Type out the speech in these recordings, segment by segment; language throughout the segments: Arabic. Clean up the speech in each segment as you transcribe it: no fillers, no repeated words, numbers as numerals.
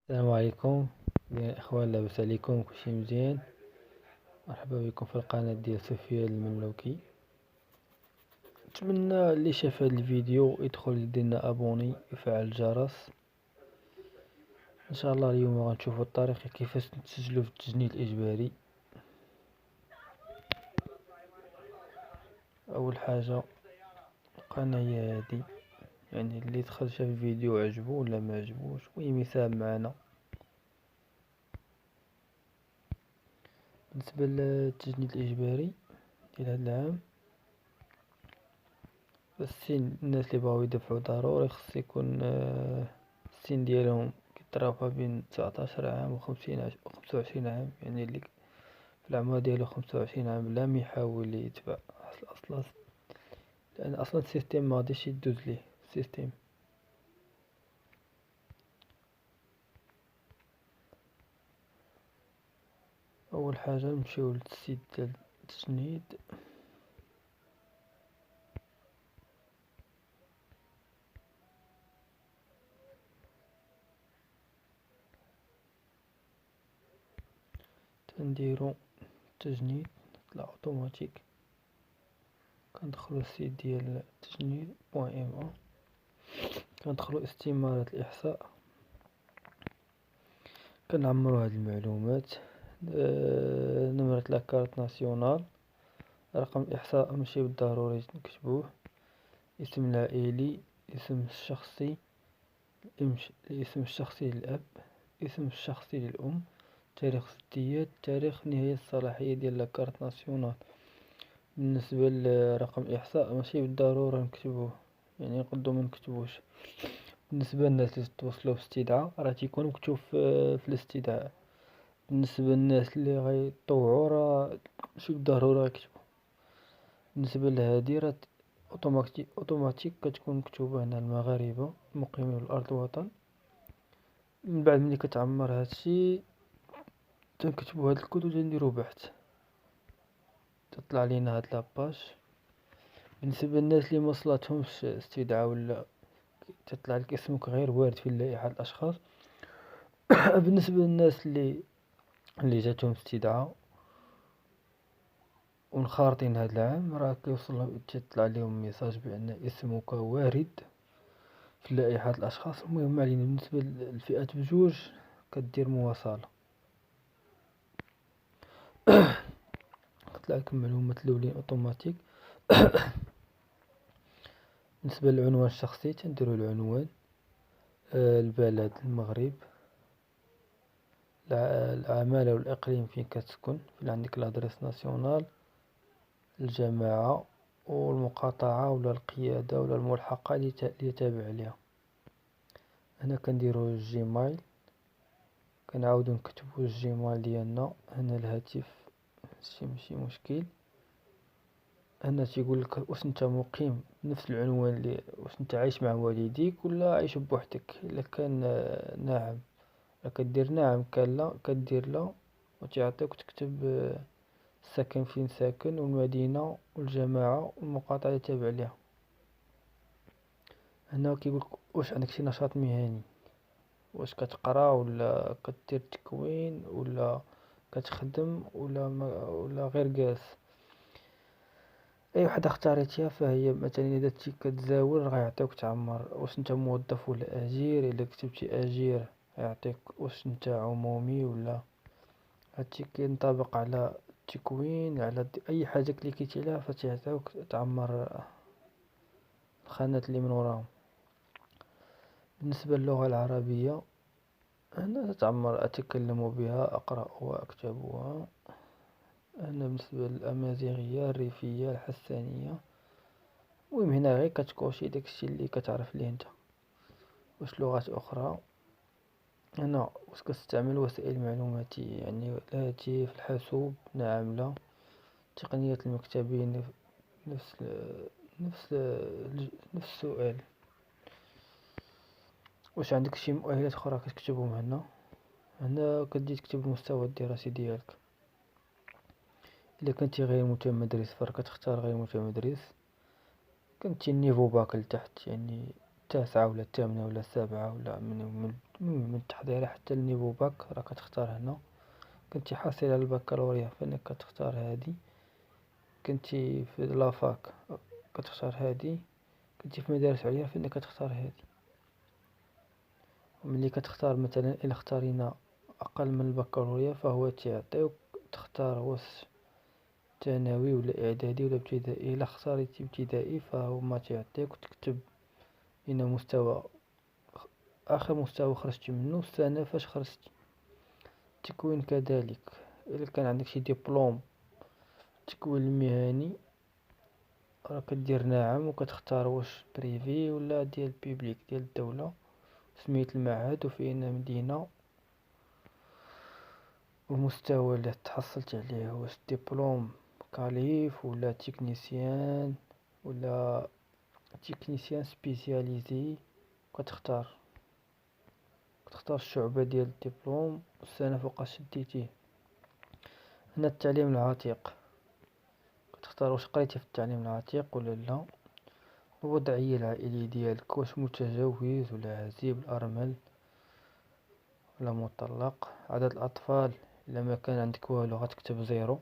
السلام عليكم يا اخوان، لاباس عليكم؟ كلشي مزيان؟ مرحبا بكم في القناه ديال سفيان المملوكي. نتمنى اللي شاف هذا الفيديو يدخل يدير لنا ابوني ويفعل الجرس. ان شاء الله اليوم غنشوفوا الطريقه كيفاش نسجلوا في التسجيل الاجباري. اول حاجه القناه هي هذه، يعني اللي دخل شاف الفيديو عجبو ولا ما عجبوش المهم يساهم معنا. بالنسبه للتسجيل الاجباري ديال هذا العام، السن الناس اللي بغاو يدفعوا ضروري خص يكون السن ديالهم كيتراوح ما بين 19 عام و 25 عام، يعني اللي في العمر ديالو 25 عام لا يحاول يدفع اصلا، لان اصلا السيستيم ما غاديش يدوز ليه السيستيم. اول حاجه نمشيو للسيت ديال التسنيد، تنديرو التجنيد طلع اوتوماتيك. كندخلو السيت ديال التجنيد .ma، كندخلو استمارة الاحصاء، كنعمرو هاد المعلومات. نمرة لاكارت ناسيونال، رقم الإحصاء ماشي بالضروري نكتبوه، اسم العائلي، اسم الشخصي، الاسم الشخصي للأب، اسم الشخصي للأم، تاريخ ازدياد، تاريخ نهاية الصلاحية ديال لاكارت ناسيونال. بالنسبة لرقم الإحصاء ماشي بالضرورة نكتبوه، يعني نقدو منكتبوش. بالنسبة للناس اللي توصلوا باستدعاء راه تيكون مكتوب في الاستدعاء. بالنسبة للناس اللي غيطوعوا راه ماشي بالضرورة يكتبوا. بالنسبة لهادي راه اوتوماتيك كتكون مكتوبة هنا المغاربة المقيمين بالأرض الوطن. من بعد ملي كتعمر هادشي تنكتبو هاد الكود و تنديرو بحث، تطلع لينا هاد لاباج. بالنسبة للناس اللي موصلاتهمش استدعاء ولا تطلع لك اسمك غير وارد في لائحة الأشخاص. بالنسبة للناس اللي جاتهم استدعاء ونخارطين هاد العام راه كيوصلهم تطلع لهم ميساج بأن اسمك وارد في لائحة الأشخاص. المهم معلينا، بالنسبة للفئات بجوج كدير مواصلة، كطلع لكم معلومات الأولين اوتوماتيك. بالنسبة للعنوان الشخصي تنديرو العنوان، البلد المغرب، العمالة والإقليم فين كتسكن، فين عندك لادريس ناسيونال، الجماعة والمقاطعة ولا القيادة ولا الملحقة اللي تابع ليها. هنا كنديرو الجيميل، كنعاودو نكتبو الجيميل ديالنا. هنا الهاتف ماشي مشكل. هنا تيقولك واش نتا مقيم بنفس العنوان اللي واش نتا عايش مع والديك ولا عايش بوحدك. الا كان نعم كدير نعم، كان لا كدير لا، وتيعطيوك تكتب السكن فين ساكن والمدينة والجماعة والمقاطعة اللي تابع ليها. هنا كيقولك واش عندك شي نشاط مهني، واش كتقرا ولا كدير تكوين ولا كتخدم ولا غير جالس. اي وحده اختاريتيها فهي مثلا اذا كتزاول راه غيعطيوك تعمر واش انت موظف ولا اجير. الا كتبتي اجير يعطيك واش انت عمومي ولا. هادشي كينطبق على التكوين، على اي حاجه كليكيتي عليها فتيعطيوك تعمر الخانات اللي من وراهم. بالنسبه للغه العربيه هنا تتعمر اتكلم بها، اقرا واكتبها. هنا بالنسبه للامازيغيه، الريفيه، الحسانيه. المهم هنا غير كتكوشي داكشي اللي كتعرف ليه انت. واش لغات اخرى، هنا واش كتستعمل وسائل معلوماتية يعني الهاتف، الحاسوب، نعم لا. تقنيات المكتبين، نفس نفس نفس السؤال. واش عندك شي مؤهلات اخرى كتكتبهم هنا. هنا كتجي تكتب المستوى الدراسي ديالك. الا كنتي غير متمدرس فراه كتختار غير متمدرس. كنتي نيفو باك لتحت يعني التاسعة ولا الثامنة ولا السابعة ولا من التحضيري حتى النيفو باك راه كتختار هنا. كنتي حاصل على البكالوريا فانك كتختار هادي، كنتي في لافاك كتختار هادي، كنتي في مدارس عليا فانك كتختار هادي. وملي كتختار مثلا الا اختارينا اقل من البكالوريا فهو تيعطيوك تختار واش ثانوي ولا اعدادي ولا ابتدائي. الا اختاريتي ابتدائي فهو ما تيعطيك تكتب هنا مستوى اخر مستوى خرجتي منه السنه فاش خرجتي. التكوين كذلك الا كان عندك شي دبلوم التكوين المهني راه كدير نعم وكتختار واش بريفي ولا ديال بيبليك ديال الدولة، سمية المعهد وفين مدينة والمستوى اللي تحصلت عليه واش دبلوم كاليف ولا تكنيسيان ولا تكنيسيان سبيسياليزي. كتختار الشعبة ديال الدبلوم والسنة فوقاش شديتيه. هنا التعليم العتيق كتختار واش قريتي في التعليم العتيق ولا لا. الوضعية العائلية ديالك واش متزوج ولا عزيب الأرمل ولا مطلق. عدد الأطفال إلا ما كان عندك والو غتكتب زيرو.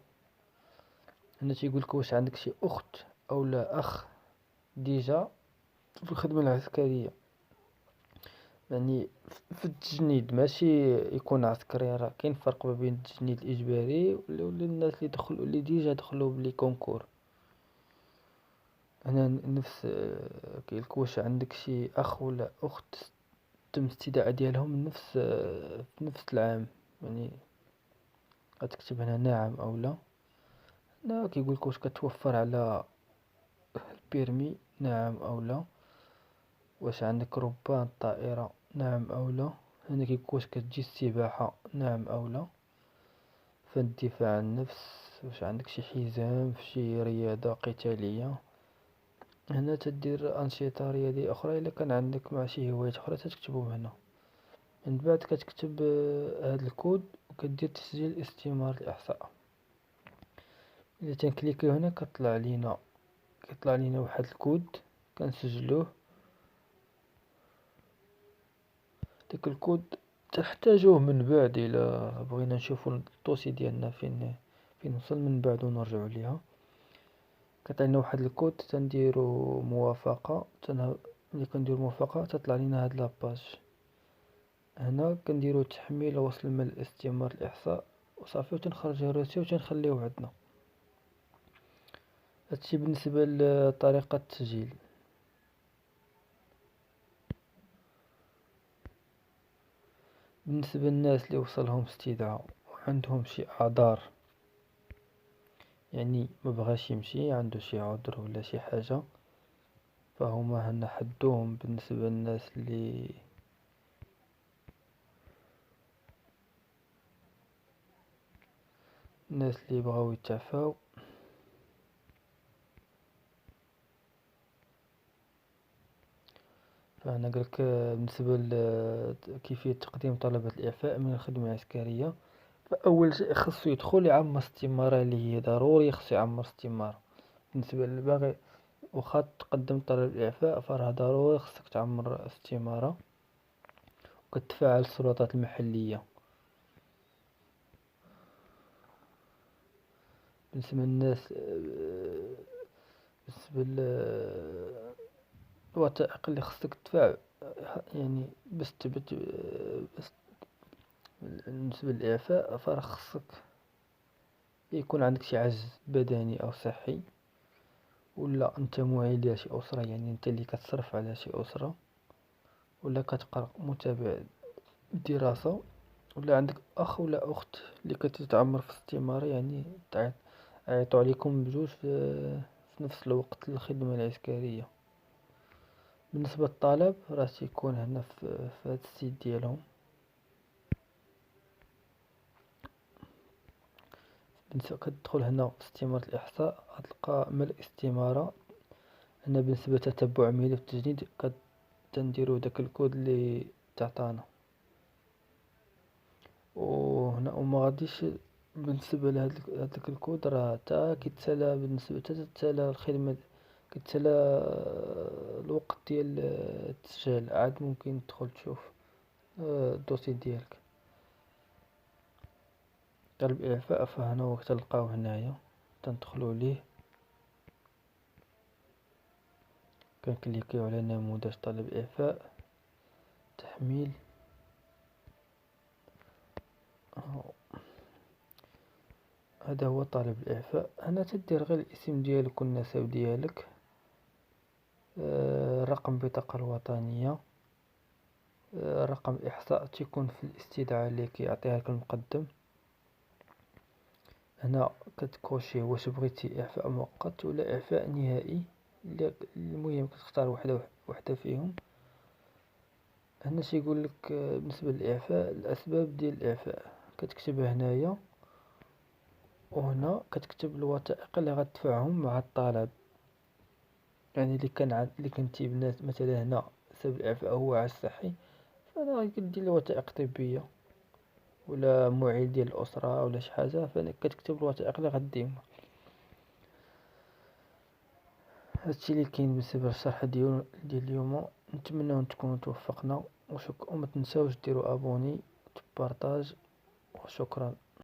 هنا تيقولك واش عندك شي أخت أو لا أخ ديجا في الخدمة العسكرية، يعني في التجنيد ماشي يكون عسكري. راه كاين فرق ما بين التجنيد الإجباري ولا الناس اللي ديجا دخلوا بلي كونكور. هنا نفس كيقولك واش عندك شي أخ ولا أخت تم الاستدعاء ديالهم في نفس العام، يعني غتكتب هنا نعم أو لا. لا كيقولك واش كتوفر على البيرمي نعم أو لا. واش عندك ربان طائرة نعم أو لا. هنا كيقولك واش كتجي السباحة نعم أو لا. فالدفاع عن النفس واش عندك شي حزام في شي رياضة قتالية. هنا تدير أنشطة رياضية أخرى إلا كان عندك مع شي هوايات أخرى تكتبهم هنا. من بعد كتكتب هاد الكود وكدير تسجيل استمارة الإحصاء. إلا تنكليكيو هنا كيطلع لينا واحد الكود كنسجلوه. داك الكود تحتاجوه من بعد إلا بغينا نشوفو الدوسي ديالنا فين وصل من بعد ونرجعو ليها. كتعطينا واحد الكود تنديرو موافقة. ملي كنديرو موافقة تطلع لينا هاد لاباج. هنا كنديرو تحميل وصل من استمارة الإحصاء وصافي وتنخرج الرسي وتنخليوه عندنا. هادشي بالنسبة لطريقة التسجيل. بالنسبة للناس اللي وصلهم استدعاء وعندهم شي اعذار، يعني ما بغاش يمشي عنده شي عذر ولا شي حاجة، فهما هنا حدوهم. بالنسبة للناس اللي بغاو يتعفاو فهنا قالك بالنسبة لكيفية تقديم طلب الإعفاء من الخدمة العسكرية. فأول شيء خصو يدخل يعمر استمارة اللي هي ضروري خصو يعمر استمارة. بالنسبة للباغي وخا تقدم طلب الإعفاء فراه ضروري خصك تعمر استمارة وكتفاعل السلطات المحلية. بالنسبة للناس بالنسبة الوثائق اللي خصك تدفع يعني باش تثبت بالنسبة للإعفاء فراه خصك يكون عندك شي عجز بدني أو صحي، ولا أنت معيل لشي أسرة يعني أنت اللي كتصرف على شي أسرة، ولا كتقرا متابع دراسة، ولا عندك أخ ولا أخت اللي كتتعمر في الاستمارة يعني عيطوا عليكم بجوج في نفس الوقت الخدمة العسكرية. بالنسبة للطلب راه تيكون هنا في هاد السيت ديالهم. كتدخل هنا في استمارة الإحصاء غتلقى ملء استمارة. هنا بالنسبة لتتبع ملف التجنيد كنديرو داك الكود اللي تعطانا. وهنا وما غاديش بالنسبة لهاداك الكود راه تا كيتسالى بالنسبة تا تتسالى الخدمة كتسالى الوقت ديال التسجيل، عاد ممكن تدخل تشوف الدوسي ديالك. طلب إعفاء، فهنا هو كتلقاو هنايا، تندخلو ليه، كنكليكيو على نموذج طلب إعفاء، تحميل. هذا هو طلب الإعفاء. هنا تدير غير الاسم ديالك والنسب ديالك، رقم بطاقة الوطنية، رقم إحصاء تيكون في الاستدعاء اللي كيعطيها لك المقدم. هنا كتكوشي واش بغيتي إعفاء مؤقت ولا إعفاء نهائي، المهم كتختار وحدة فيهم. هنا تيقول لك بالنسبة للإعفاء الأسباب ديال الإعفاء، كتكتبها هنايا، وهنا كتكتب الوثائق اللي غتدفعهم مع الطلب. يعني اللي كنتي مثلا هنا سبب الإعفاء هو عجز صحي، فأنا كدير الوثائق طبية ولا معيل ديال الأسرة ولا شي حاجة، فأنا كتكتب الوثائق اللي غديهم. هادشي اللي كاين بالنسبة للشرح ديال اليوم. نتمنى تكونوا توفقنا، وما تنساوش ديروا ابوني وتبارطاج، وشكرا.